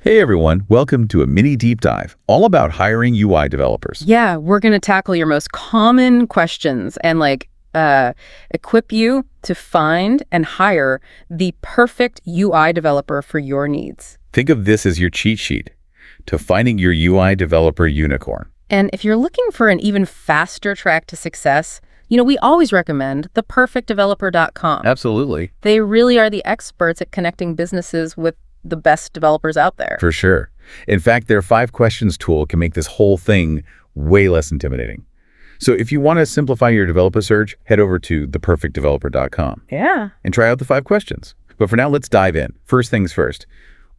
Hey everyone, welcome to a mini deep dive all about hiring UI developers. Yeah, we're going to tackle your most common questions and equip you to find and hire the perfect UI developer for your needs. Think of this as your cheat sheet to finding your UI developer unicorn. And if you're looking for an even faster track to success, we always recommend theperfectdeveloper.com. Absolutely. They really are the experts at connecting businesses with the best developers out there. For sure. In fact, their 5 questions tool can make this whole thing way less intimidating. So if you want to simplify your developer search, head over to theperfectdeveloper.com. Yeah. And try out the 5 questions. But for now, let's dive in. First things first.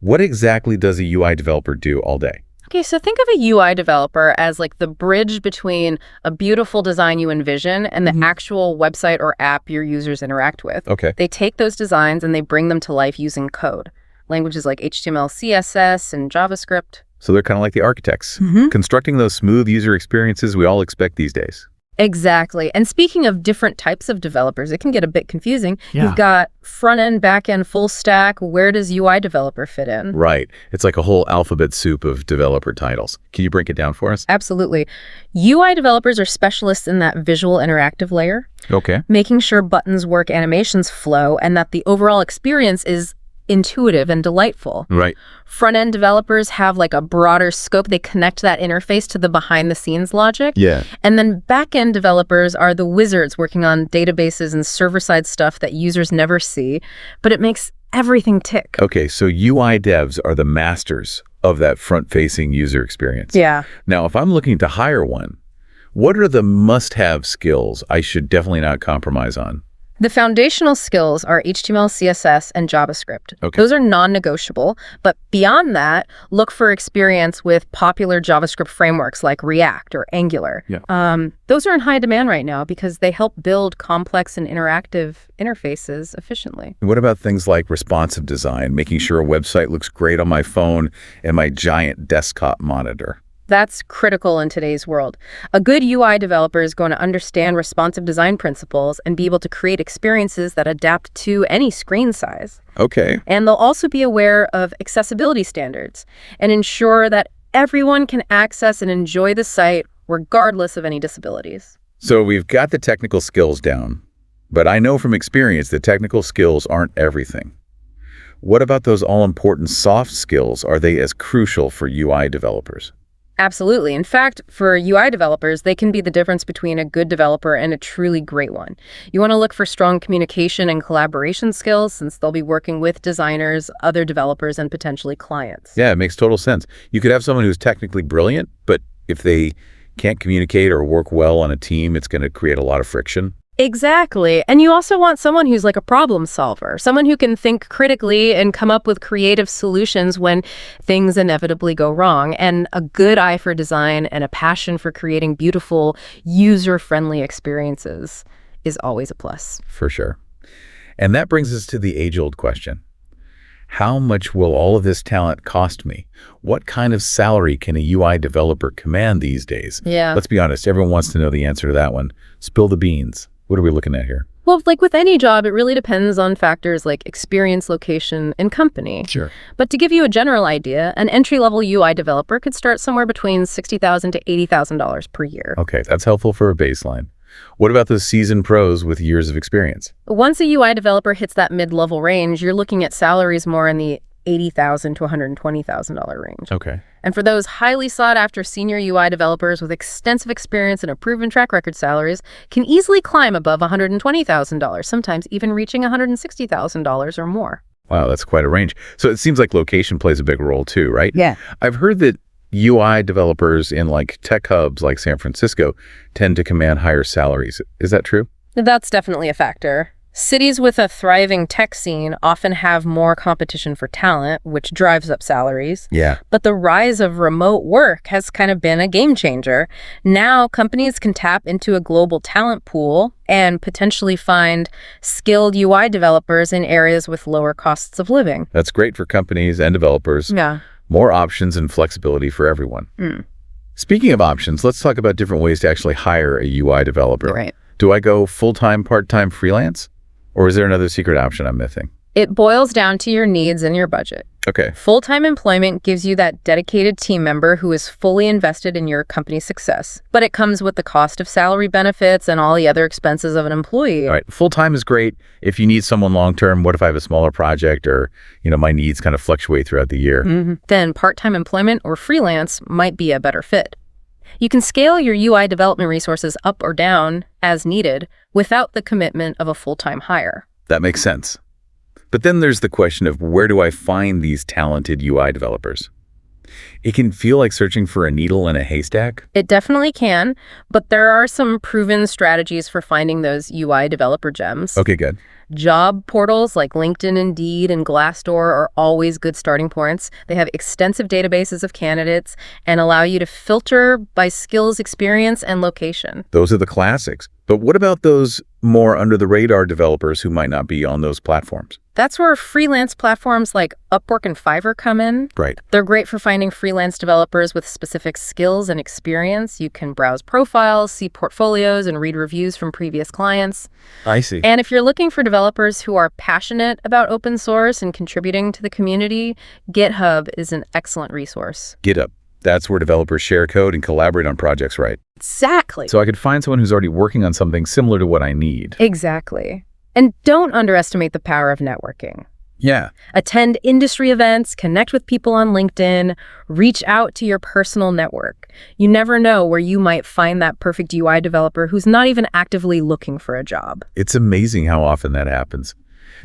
What exactly does a UI developer do all day? Okay, so think of a UI developer as like the bridge between a beautiful design you envision and the actual website or app your users interact with. Okay. They take those designs and they bring them to life using code. Languages like HTML, CSS, and JavaScript. So they're kind of like the architects, constructing those smooth user experiences we all expect these days. Exactly. And speaking of different types of developers, it can get a bit confusing. Yeah. You've got front-end, back-end, full stack. Where does UI developer fit in? Right. It's like a whole alphabet soup of developer titles. Can you break it down for us? Absolutely. UI developers are specialists in that visual interactive layer, Okay. making sure buttons work, animations flow, and that the overall experience is intuitive and delightful. Right. Front-end developers have like a broader scope. They connect that interface to the behind-the-scenes logic. Yeah. And then back-end developers are the wizards working on databases and server-side stuff that users never see, but it makes everything tick. Okay, so UI devs are the masters of that front-facing user experience. Yeah. Now, if I'm looking to hire one, what are the must-have skills I should definitely not compromise on? The foundational skills are HTML, CSS, and JavaScript. Okay. Those are non-negotiable, but beyond that, look for experience with popular JavaScript frameworks like React or Angular. Yeah. Those are in high demand right now because they help build complex and interactive interfaces efficiently. And what about things like responsive design, making sure a website looks great on my phone and my giant desktop monitor? That's critical in today's world. A good UI developer is going to understand responsive design principles and be able to create experiences that adapt to any screen size. Okay. And they'll also be aware of accessibility standards and ensure that everyone can access and enjoy the site regardless of any disabilities. So we've got the technical skills down, but I know from experience that technical skills aren't everything. What about those all-important soft skills? Are they as crucial for UI developers? Absolutely. In fact, for UI developers, they can be the difference between a good developer and a truly great one. You want to look for strong communication and collaboration skills since they'll be working with designers, other developers, and potentially clients. Yeah, it makes total sense. You could have someone who's technically brilliant, but if they can't communicate or work well on a team, it's going to create a lot of friction. Exactly. And you also want someone who's like a problem solver, someone who can think critically and come up with creative solutions when things inevitably go wrong. And a good eye for design and a passion for creating beautiful, user-friendly experiences is always a plus. For sure. And that brings us to the age-old question. How much will all of this talent cost me? What kind of salary can a UI developer command these days? Yeah. Let's be honest, everyone wants to know the answer to that one. Spill the beans. What are we looking at here? Well, like with any job, it really depends on factors like experience, location, and company. Sure. But to give you a general idea, an entry-level UI developer could start somewhere between $60,000 to $80,000 per year. Okay, that's helpful for a baseline. What about those seasoned pros with years of experience? Once a UI developer hits that mid-level range, you're looking at salaries more in the $80,000 to $120,000 range. Okay. And for those highly sought-after senior UI developers with extensive experience and a proven track record, salaries can easily climb above $120,000, sometimes even reaching $160,000 or more. Wow, that's quite a range. So it seems like location plays a big role too, right? Yeah. I've heard that UI developers in like tech hubs like San Francisco tend to command higher salaries. Is that true? That's definitely a factor. Cities with a thriving tech scene often have more competition for talent, which drives up salaries. Yeah. But the rise of remote work has kind of been a game changer. Now, companies can tap into a global talent pool and potentially find skilled UI developers in areas with lower costs of living. That's great for companies and developers. Yeah. More options and flexibility for everyone. Speaking of options, let's talk about different ways to actually hire a UI developer. Right. Do I go full-time, part-time, freelance? Or is there another secret option I'm missing? It boils down to your needs and your budget. Okay. Full-time employment gives you that dedicated team member who is fully invested in your company's success, but it comes with the cost of salary benefits and all the other expenses of an employee. All right. Full-time is great. If you need someone long-term, what if I have a smaller project or, my needs kind of fluctuate throughout the year? Then part-time employment or freelance might be a better fit. You can scale your UI development resources up or down as needed without the commitment of a full-time hire. That makes sense. But then there's the question of where do I find these talented UI developers? It can feel like searching for a needle in a haystack. It definitely can, but there are some proven strategies for finding those UI developer gems. Okay, good. Job portals like LinkedIn, Indeed, and Glassdoor are always good starting points. They have extensive databases of candidates and allow you to filter by skills, experience, and location. Those are the classics. But what about those more under-the-radar developers who might not be on those platforms? That's where freelance platforms like Upwork and Fiverr come in. Right. They're great for finding freelance developers with specific skills and experience. You can browse profiles, see portfolios, and read reviews from previous clients. I see. And if you're looking for developers who are passionate about open source and contributing to the community, GitHub is an excellent resource. GitHub. That's where developers share code and collaborate on projects, right? Exactly. So I could find someone who's already working on something similar to what I need. Exactly. And don't underestimate the power of networking. Yeah. Attend industry events, connect with people on LinkedIn, reach out to your personal network. You never know where you might find that perfect UI developer who's not even actively looking for a job. It's amazing how often that happens.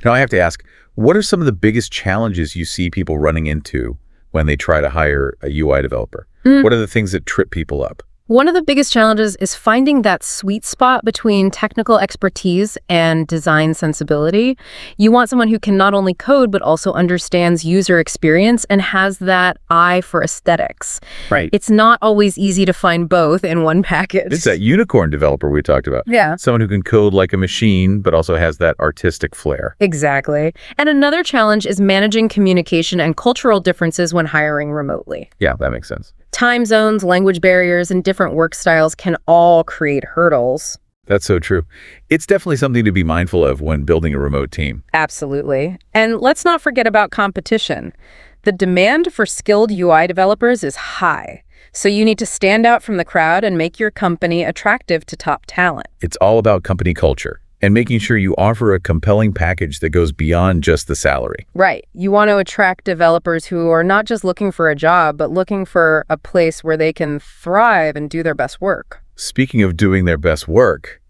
Now I have to ask, what are some of the biggest challenges you see people running into when they try to hire a UI developer? What are the things that trip people up? One of the biggest challenges is finding that sweet spot between technical expertise and design sensibility. You want someone who can not only code, but also understands user experience and has that eye for aesthetics. Right. It's not always easy to find both in one package. It's that unicorn developer we talked about. Yeah. Someone who can code like a machine, but also has that artistic flair. Exactly. And another challenge is managing communication and cultural differences when hiring remotely. Yeah, that makes sense. Time zones, language barriers, and different work styles can all create hurdles. That's so true. It's definitely something to be mindful of when building a remote team. Absolutely. And let's not forget about competition. The demand for skilled UI developers is high, so you need to stand out from the crowd and make your company attractive to top talent. It's all about company culture and making sure you offer a compelling package that goes beyond just the salary. Right. You want to attract developers who are not just looking for a job, but looking for a place where they can thrive and do their best work. Speaking of doing their best work,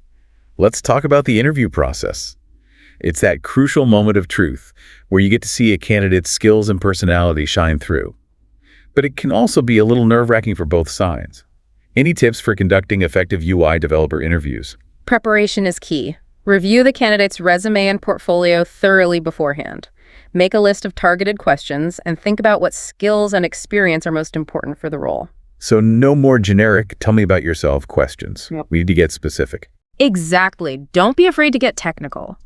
let's talk about the interview process. It's that crucial moment of truth where you get to see a candidate's skills and personality shine through. But it can also be a little nerve-wracking for both sides. Any tips for conducting effective UI developer interviews? Preparation is key. Review the candidate's resume and portfolio thoroughly beforehand. Make a list of targeted questions and think about what skills and experience are most important for the role. So no more generic, tell me about yourself questions. Yep. We need to get specific. Exactly. Don't be afraid to get technical.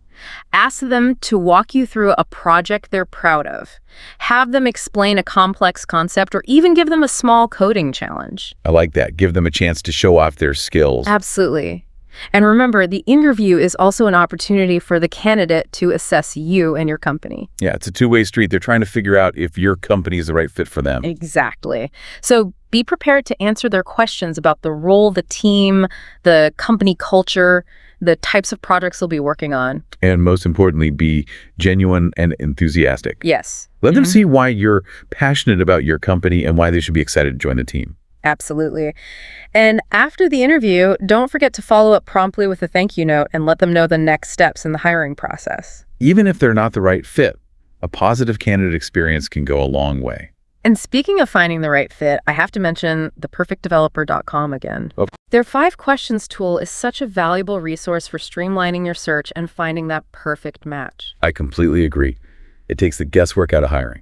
Ask them to walk you through a project they're proud of. Have them explain a complex concept or even give them a small coding challenge. I like that. Give them a chance to show off their skills. Absolutely. And remember, the interview is also an opportunity for the candidate to assess you and your company. Yeah, it's a two-way street. They're trying to figure out if your company is the right fit for them. Exactly. So be prepared to answer their questions about the role, the team, the company culture, the types of projects they'll be working on. And most importantly, be genuine and enthusiastic. Yes. Let them see why you're passionate about your company and why they should be excited to join the team. Absolutely. And after the interview, don't forget to follow up promptly with a thank you note and let them know the next steps in the hiring process. Even if they're not the right fit, a positive candidate experience can go a long way. And speaking of finding the right fit, I have to mention theperfectdeveloper.com again. Oh. Their 5 questions tool is such a valuable resource for streamlining your search and finding that perfect match. I completely agree. It takes the guesswork out of hiring.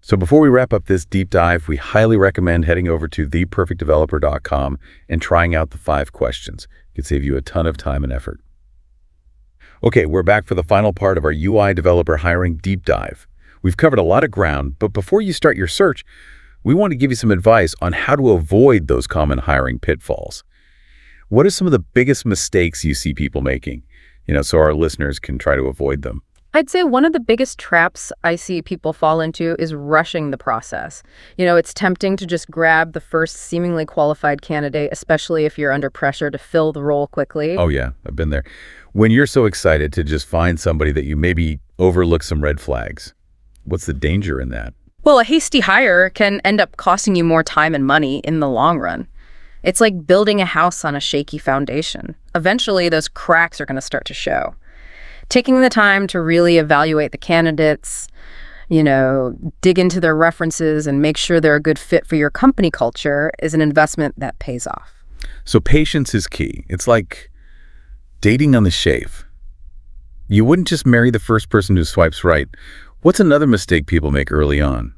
So before we wrap up this deep dive, we highly recommend heading over to theperfectdeveloper.com and trying out the 5 questions. It could save you a ton of time and effort. Okay, we're back for the final part of our UI developer hiring deep dive. We've covered a lot of ground, but before you start your search, we want to give you some advice on how to avoid those common hiring pitfalls. What are some of the biggest mistakes you see people making? So our listeners can try to avoid them. I'd say one of the biggest traps I see people fall into is rushing the process. It's tempting to just grab the first seemingly qualified candidate, especially if you're under pressure to fill the role quickly. Oh, yeah, I've been there. When you're so excited to just find somebody that you maybe overlook some red flags, what's the danger in that? Well, a hasty hire can end up costing you more time and money in the long run. It's like building a house on a shaky foundation. Eventually, those cracks are going to start to show. Taking the time to really evaluate the candidates, dig into their references and make sure they're a good fit for your company culture is an investment that pays off. So patience is key. It's like dating on the shave. You wouldn't just marry the first person who swipes right. What's another mistake people make early on?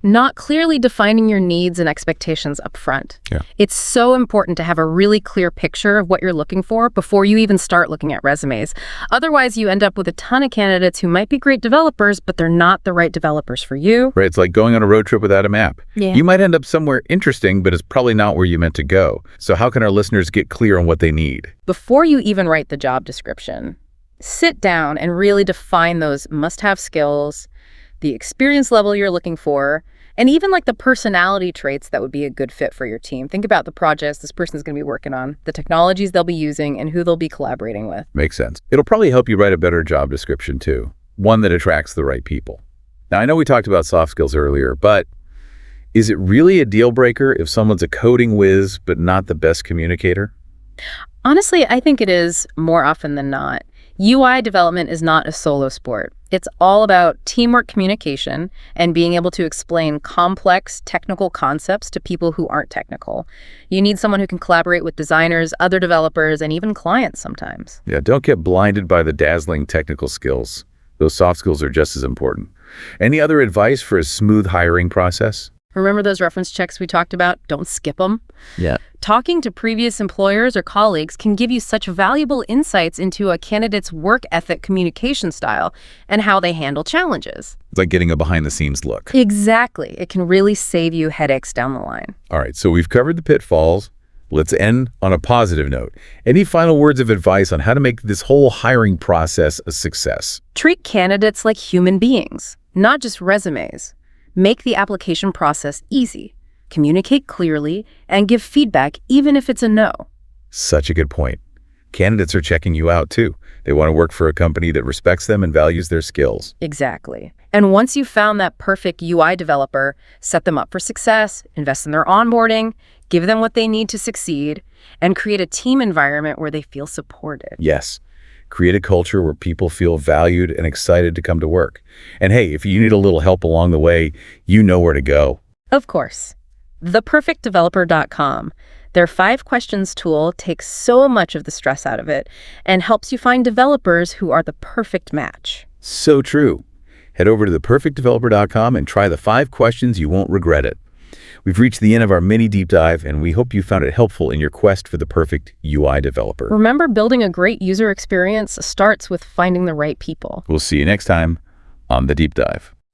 Not clearly defining your needs and expectations up front. Yeah. It's so important to have a really clear picture of what you're looking for before you even start looking at resumes. Otherwise, you end up with a ton of candidates who might be great developers, but they're not the right developers for you. Right, it's like going on a road trip without a map. Yeah. You might end up somewhere interesting, but it's probably not where you meant to go. So how can our listeners get clear on what they need? Before you even write the job description, sit down and really define those must-have skills, the experience level you're looking for, and even like the personality traits that would be a good fit for your team. Think about the projects this person's going to be working on, the technologies they'll be using, and who they'll be collaborating with. Makes sense. It'll probably help you write a better job description too, one that attracts the right people. Now, I know we talked about soft skills earlier, but is it really a deal breaker if someone's a coding whiz but not the best communicator? Honestly, I think it is more often than not. UI development is not a solo sport. It's all about teamwork communication and being able to explain complex technical concepts to people who aren't technical. You need someone who can collaborate with designers, other developers, and even clients sometimes. Yeah, don't get blinded by the dazzling technical skills. Those soft skills are just as important. Any other advice for a smooth hiring process? Remember those reference checks we talked about? Don't skip them. Yeah. Talking to previous employers or colleagues can give you such valuable insights into a candidate's work ethic, communication style, and how they handle challenges. It's like getting a behind-the-scenes look. Exactly. It can really save you headaches down the line. All right, so we've covered the pitfalls. Let's end on a positive note. Any final words of advice on how to make this whole hiring process a success? Treat candidates like human beings, not just resumes. Make the application process easy. Communicate clearly and give feedback even if it's a no. Such a good point. Candidates are checking you out too. They want to work for a company that respects them and values their skills. Exactly. And once you've found that perfect UI developer, set them up for success, invest in their onboarding, give them what they need to succeed, and create a team environment where they feel supported. Yes. Create a culture where people feel valued and excited to come to work. And hey, if you need a little help along the way, you know where to go. Of course. ThePerfectDeveloper.com. Their 5 questions tool takes so much of the stress out of it and helps you find developers who are the perfect match. So true. Head over to ThePerfectDeveloper.com and try the 5 questions you won't regret it. We've reached the end of our mini deep dive, and we hope you found it helpful in your quest for the perfect UI developer. Remember, building a great user experience starts with finding the right people. We'll see you next time on The Deep Dive.